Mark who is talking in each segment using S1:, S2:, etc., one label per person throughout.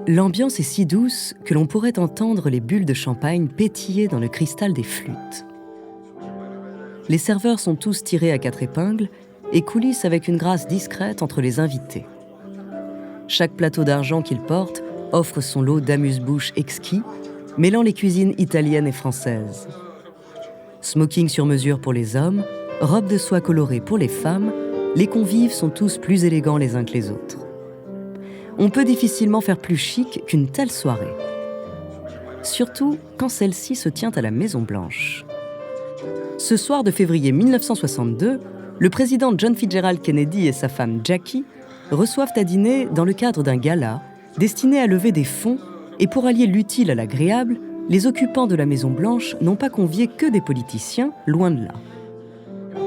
S1: L'ambiance est si douce que l'on pourrait entendre les bulles de champagne pétiller dans le cristal des flûtes. Les serveurs sont tous tirés à 4 épingles et coulissent avec une grâce discrète entre les invités. Chaque plateau d'argent qu'ils portent offre son lot d'amuse-bouches exquis, mêlant les cuisines italiennes et françaises. Smoking sur mesure pour les hommes, robes de soie colorées pour les femmes, les convives sont tous plus élégants les uns que les autres. On peut difficilement faire plus chic qu'une telle soirée. Surtout quand celle-ci se tient à la Maison-Blanche. Ce soir de février 1962, le président John Fitzgerald Kennedy et sa femme Jackie reçoivent à dîner dans le cadre d'un gala destiné à lever des fonds, et pour allier l'utile à l'agréable, les occupants de la Maison-Blanche n'ont pas convié que des politiciens, loin de là.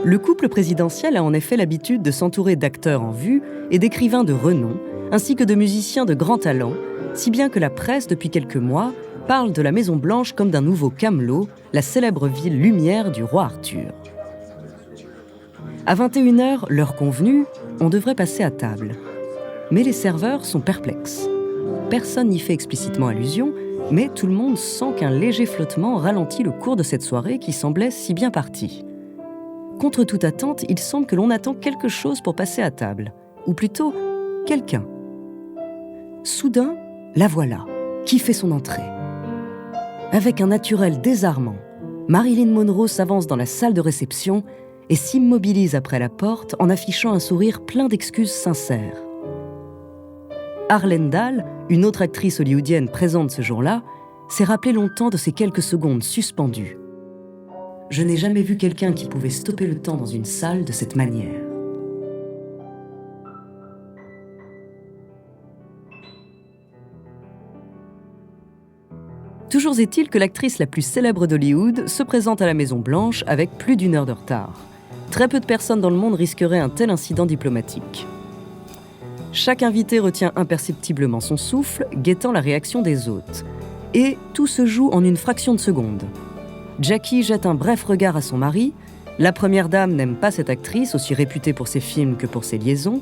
S1: Le couple présidentiel a en effet l'habitude de s'entourer d'acteurs en vue et d'écrivains de renom, ainsi que de musiciens de grand talent, si bien que la presse, depuis quelques mois, parle de la Maison-Blanche comme d'un nouveau Camelot, la célèbre ville lumière du roi Arthur. À 21h, l'heure convenue, on devrait passer à table. Mais les serveurs sont perplexes. Personne n'y fait explicitement allusion, mais tout le monde sent qu'un léger flottement ralentit le cours de cette soirée qui semblait si bien partie. Contre toute attente, il semble que l'on attend quelque chose pour passer à table, ou plutôt, quelqu'un. Soudain, la voilà, qui fait son entrée. Avec un naturel désarmant, Marilyn Monroe s'avance dans la salle de réception et s'immobilise après la porte en affichant un sourire plein d'excuses sincères. Harland Dahl, une autre actrice hollywoodienne présente ce jour-là, s'est rappelé longtemps de ces quelques secondes suspendues. « Je n'ai jamais vu quelqu'un qui pouvait stopper le temps dans une salle de cette manière. » Toujours est-il que l'actrice la plus célèbre d'Hollywood se présente à la Maison-Blanche avec plus d'1 heure de retard. Très peu de personnes dans le monde risqueraient un tel incident diplomatique. Chaque invité retient imperceptiblement son souffle, guettant la réaction des hôtes. Et tout se joue en une fraction de seconde. Jackie jette un bref regard à son mari. La première dame n'aime pas cette actrice, aussi réputée pour ses films que pour ses liaisons.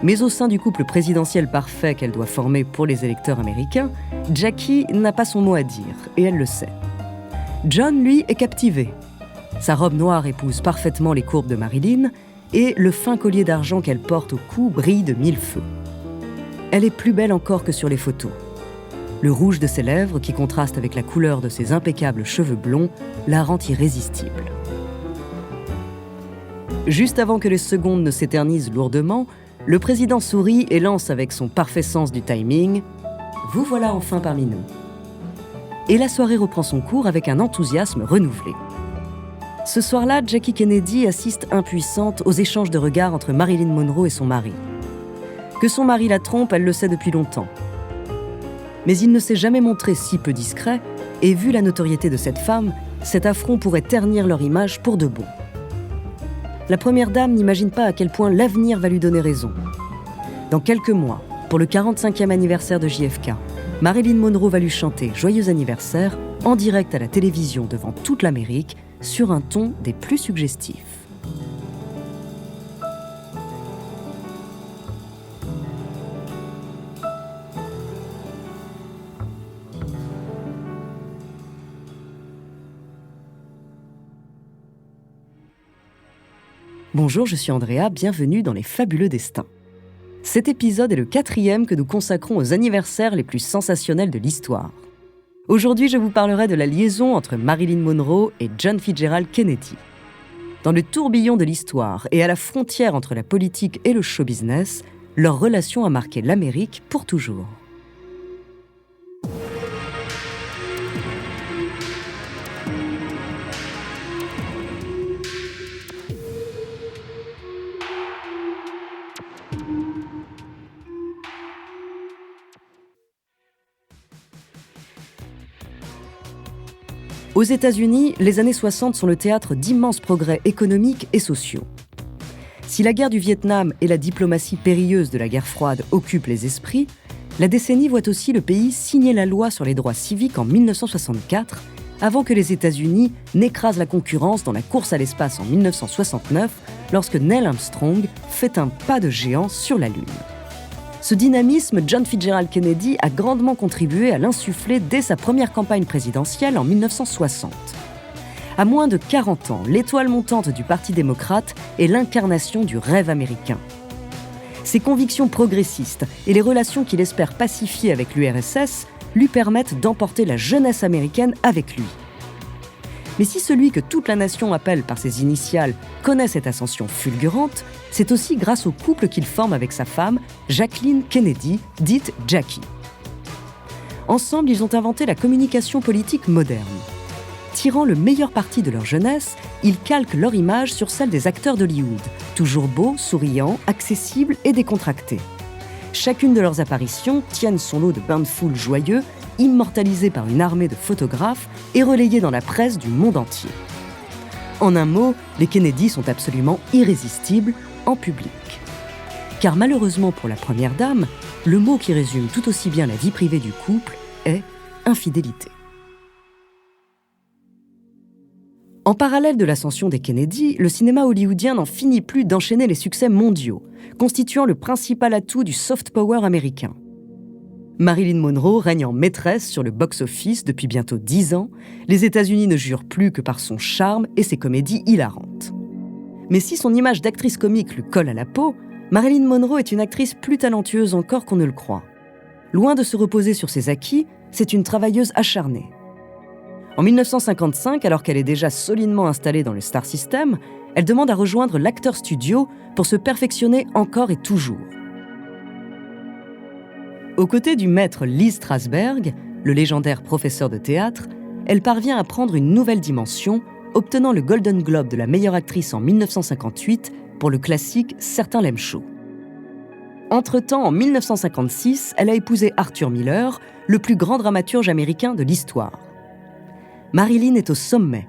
S1: Mais au sein du couple présidentiel parfait qu'elle doit former pour les électeurs américains, Jackie n'a pas son mot à dire, et elle le sait. John, lui, est captivé. Sa robe noire épouse parfaitement les courbes de Marilyn, et le fin collier d'argent qu'elle porte au cou brille de 1000 feux. Elle est plus belle encore que sur les photos. Le rouge de ses lèvres, qui contraste avec la couleur de ses impeccables cheveux blonds, la rend irrésistible. Juste avant que les secondes ne s'éternisent lourdement, le président sourit et lance avec son parfait sens du timing « Vous voilà enfin parmi nous ». Et la soirée reprend son cours avec un enthousiasme renouvelé. Ce soir-là, Jackie Kennedy assiste impuissante aux échanges de regards entre Marilyn Monroe et son mari. Que son mari la trompe, elle le sait depuis longtemps. Mais il ne s'est jamais montré si peu discret, et vu la notoriété de cette femme, cet affront pourrait ternir leur image pour de bon. La première dame n'imagine pas à quel point l'avenir va lui donner raison. Dans quelques mois, pour le 45e anniversaire de JFK, Marilyn Monroe va lui chanter « Joyeux anniversaire » en direct à la télévision devant toute l'Amérique, sur un ton des plus suggestifs. Bonjour, je suis Andrea, bienvenue dans Les Fabuleux Destins. Cet épisode est le 4e que nous consacrons aux anniversaires les plus sensationnels de l'histoire. Aujourd'hui, je vous parlerai de la liaison entre Marilyn Monroe et John Fitzgerald Kennedy. Dans le tourbillon de l'histoire et à la frontière entre la politique et le show-business, leur relation a marqué l'Amérique pour toujours. Aux États-Unis, les années 60 sont le théâtre d'immenses progrès économiques et sociaux. Si la guerre du Vietnam et la diplomatie périlleuse de la guerre froide occupent les esprits, la décennie voit aussi le pays signer la loi sur les droits civiques en 1964, avant que les États-Unis n'écrasent la concurrence dans la course à l'espace en 1969, lorsque Neil Armstrong fait un pas de géant sur la Lune. Ce dynamisme, John Fitzgerald Kennedy a grandement contribué à l'insuffler dès sa première campagne présidentielle en 1960. À moins de 40 ans, l'étoile montante du Parti démocrate est l'incarnation du rêve américain. Ses convictions progressistes et les relations qu'il espère pacifier avec l'URSS lui permettent d'emporter la jeunesse américaine avec lui. Mais si celui que toute la nation appelle par ses initiales connaît cette ascension fulgurante, c'est aussi grâce au couple qu'il forme avec sa femme, Jacqueline Kennedy, dite Jackie. Ensemble, ils ont inventé la communication politique moderne. Tirant le meilleur parti de leur jeunesse, ils calquent leur image sur celle des acteurs d'Hollywood, toujours beaux, souriants, accessibles et décontractés. Chacune de leurs apparitions tiennent son lot de bains de foule joyeux, immortalisés par une armée de photographes et relayés dans la presse du monde entier. En un mot, les Kennedy sont absolument irrésistibles en public. Car malheureusement pour la première dame, le mot qui résume tout aussi bien la vie privée du couple est infidélité. En parallèle de l'ascension des Kennedy, le cinéma hollywoodien n'en finit plus d'enchaîner les succès mondiaux, constituant le principal atout du soft power américain. Marilyn Monroe règne en maîtresse sur le box-office depuis bientôt 10 ans. Les États-Unis ne jurent plus que par son charme et ses comédies hilarantes. Mais si son image d'actrice comique lui colle à la peau, Marilyn Monroe est une actrice plus talentueuse encore qu'on ne le croit. Loin de se reposer sur ses acquis, c'est une travailleuse acharnée. En 1955, alors qu'elle est déjà solidement installée dans le Star System, elle demande à rejoindre l'Actors Studio pour se perfectionner encore et toujours. Aux côtés du maître Lee Strasberg, le légendaire professeur de théâtre, elle parvient à prendre une nouvelle dimension, obtenant le Golden Globe de la meilleure actrice en 1958 pour le classique Certains l'aiment chaud. Entre-temps, en 1956, elle a épousé Arthur Miller, le plus grand dramaturge américain de l'histoire. Marilyn est au sommet.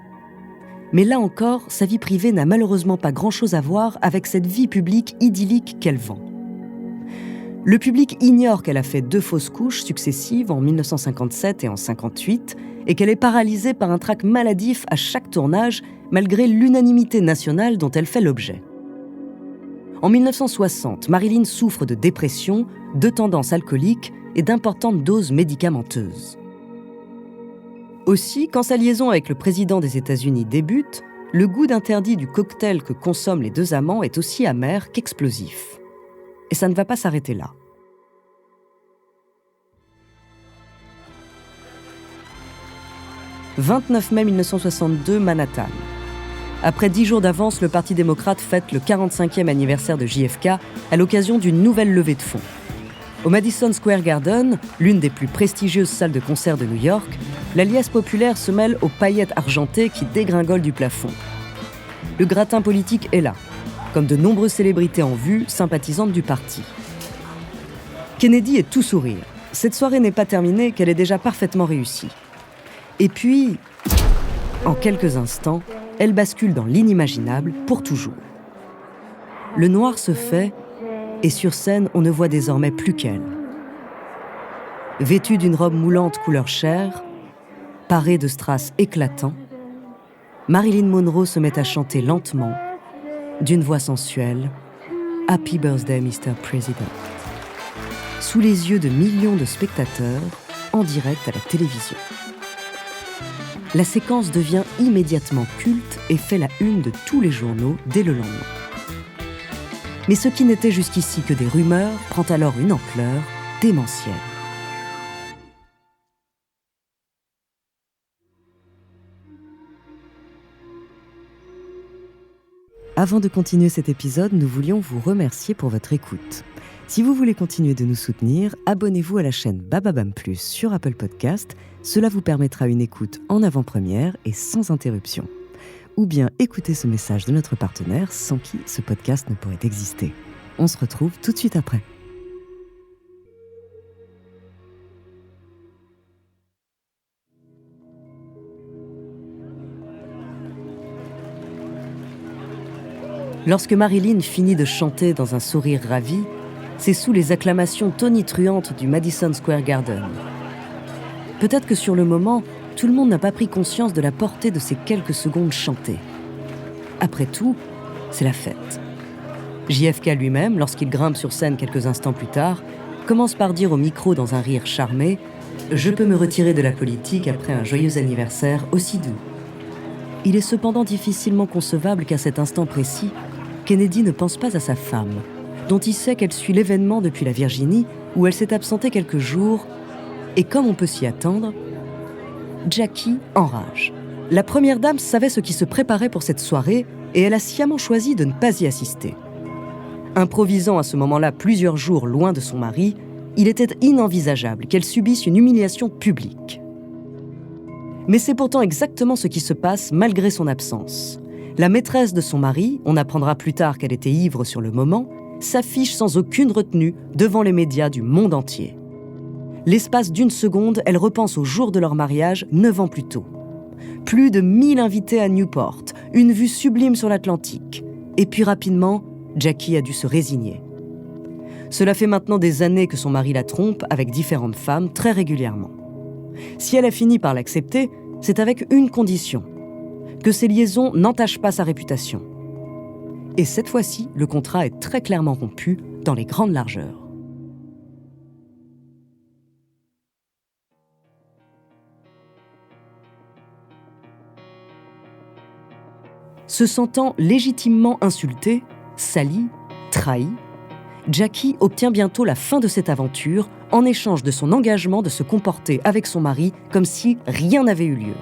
S1: Mais là encore, sa vie privée n'a malheureusement pas grand-chose à voir avec cette vie publique idyllique qu'elle vend. Le public ignore qu'elle a fait 2 fausses couches successives en 1957 et en 1958 et qu'elle est paralysée par un trac maladif à chaque tournage malgré l'unanimité nationale dont elle fait l'objet. En 1960, Marilyn souffre de dépression, de tendances alcooliques et d'importantes doses médicamenteuses. Aussi, quand sa liaison avec le président des États-Unis débute, le goût d'interdit du cocktail que consomment les 2 amants est aussi amer qu'explosif. Et ça ne va pas s'arrêter là. « 29 mai 1962, Manhattan. Après 10 jours d'avance, le Parti démocrate fête le 45e anniversaire de JFK à l'occasion d'une nouvelle levée de fonds. Au Madison Square Garden, l'une des plus prestigieuses salles de concert de New York, la liesse populaire se mêle aux paillettes argentées qui dégringolent du plafond. Le gratin politique est là, comme de nombreuses célébrités en vue, sympathisantes du parti. Kennedy est tout sourire. Cette soirée n'est pas terminée, qu'elle est déjà parfaitement réussie. Et puis, en quelques instants, elle bascule dans l'inimaginable pour toujours. Le noir se fait, et sur scène, on ne voit désormais plus qu'elle. Vêtue d'une robe moulante couleur chair, parée de strass éclatants, Marilyn Monroe se met à chanter lentement, d'une voix sensuelle, « Happy Birthday, Mr. President », sous les yeux de millions de spectateurs, en direct à la télévision. La séquence devient immédiatement culte et fait la une de tous les journaux dès le lendemain. Mais ce qui n'était jusqu'ici que des rumeurs prend alors une ampleur démentielle. Avant de continuer cet épisode, nous voulions vous remercier pour votre écoute. Si vous voulez continuer de nous soutenir, abonnez-vous à la chaîne Bababam Plus sur Apple Podcast. Cela vous permettra une écoute en avant-première et sans interruption. Ou bien écoutez ce message de notre partenaire sans qui ce podcast ne pourrait exister. On se retrouve tout de suite après. Lorsque Marilyn finit de chanter dans un sourire ravi, c'est sous les acclamations tonitruantes du Madison Square Garden. Peut-être que sur le moment, tout le monde n'a pas pris conscience de la portée de ces quelques secondes chantées. Après tout, c'est la fête. JFK lui-même, lorsqu'il grimpe sur scène quelques instants plus tard, commence par dire au micro dans un rire charmé « Je peux me retirer de la politique après un joyeux anniversaire aussi doux ». Il est cependant difficilement concevable qu'à cet instant précis, Kennedy ne pense pas à sa femme, dont il sait qu'elle suit l'événement depuis la Virginie, où elle s'est absentée quelques jours, et comme on peut s'y attendre, Jackie enrage. La première dame savait ce qui se préparait pour cette soirée, et elle a sciemment choisi de ne pas y assister. Improvisant à ce moment-là plusieurs jours loin de son mari, il était inenvisageable qu'elle subisse une humiliation publique. Mais c'est pourtant exactement ce qui se passe malgré son absence. La maîtresse de son mari, on apprendra plus tard qu'elle était ivre sur le moment, s'affiche sans aucune retenue devant les médias du monde entier. L'espace d'une seconde, elle repense au jour de leur mariage 9 ans plus tôt. Plus de 1000 invités à Newport, une vue sublime sur l'Atlantique. Et puis rapidement, Jackie a dû se résigner. Cela fait maintenant des années que son mari la trompe avec différentes femmes très régulièrement. Si elle a fini par l'accepter, c'est avec une condition, que ces liaisons n'entachent pas sa réputation. Et cette fois-ci, le contrat est très clairement rompu dans les grandes largeurs. Se sentant légitimement insultée, salie, trahie, Jackie obtient bientôt la fin de cette aventure en échange de son engagement de se comporter avec son mari comme si rien n'avait eu lieu.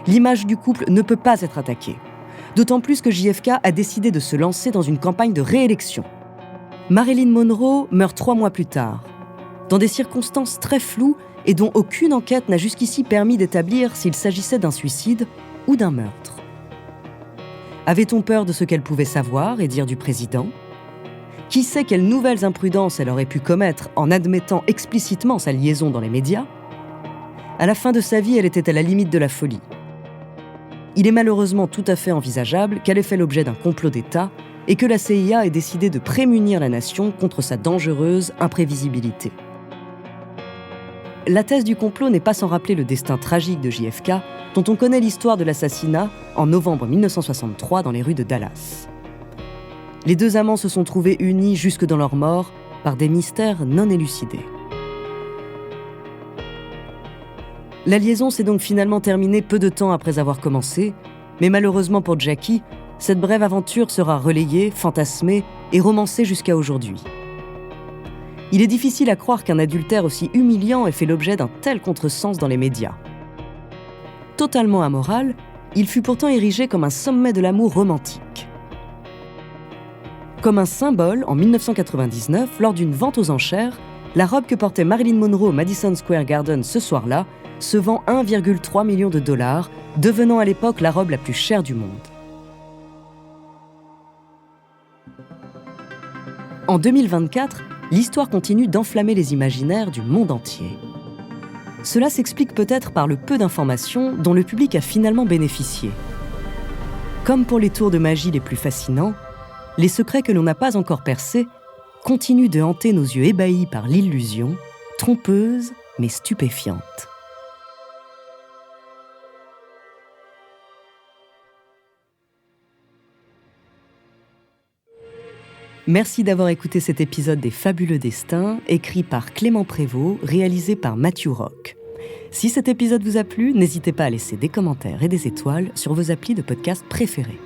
S1: L'image du couple ne peut pas être attaquée, d'autant plus que JFK a décidé de se lancer dans une campagne de réélection. Marilyn Monroe meurt 3 mois plus tard, dans des circonstances très floues et dont aucune enquête n'a jusqu'ici permis d'établir s'il s'agissait d'un suicide ou d'un meurtre. Avait-on peur de ce qu'elle pouvait savoir et dire du président ? Qui sait quelles nouvelles imprudences elle aurait pu commettre en admettant explicitement sa liaison dans les médias ? À la fin de sa vie, elle était à la limite de la folie. Il est malheureusement tout à fait envisageable qu'elle ait fait l'objet d'un complot d'État et que la CIA ait décidé de prémunir la nation contre sa dangereuse imprévisibilité. La thèse du complot n'est pas sans rappeler le destin tragique de JFK, dont on connaît l'histoire de l'assassinat en novembre 1963 dans les rues de Dallas. Les deux amants se sont trouvés unis jusque dans leur mort par des mystères non élucidés. La liaison s'est donc finalement terminée peu de temps après avoir commencé, mais malheureusement pour Jackie, cette brève aventure sera relayée, fantasmée et romancée jusqu'à aujourd'hui. Il est difficile à croire qu'un adultère aussi humiliant ait fait l'objet d'un tel contresens dans les médias. Totalement amoral, il fut pourtant érigé comme un sommet de l'amour romantique. Comme un symbole, en 1999, lors d'une vente aux enchères, la robe que portait Marilyn Monroe au Madison Square Garden ce soir-là se vend 1,3 million de dollars, devenant à l'époque la robe la plus chère du monde. En 2024, l'histoire continue d'enflammer les imaginaires du monde entier. Cela s'explique peut-être par le peu d'informations dont le public a finalement bénéficié. Comme pour les tours de magie les plus fascinants, les secrets que l'on n'a pas encore percés continuent de hanter nos yeux ébahis par l'illusion, trompeuse mais stupéfiante. Merci d'avoir écouté cet épisode des Fabuleux Destins, écrit par Clément Prévost, réalisé par Matthew Rock. Si cet épisode vous a plu, n'hésitez pas à laisser des commentaires et des étoiles sur vos applis de podcast préférés.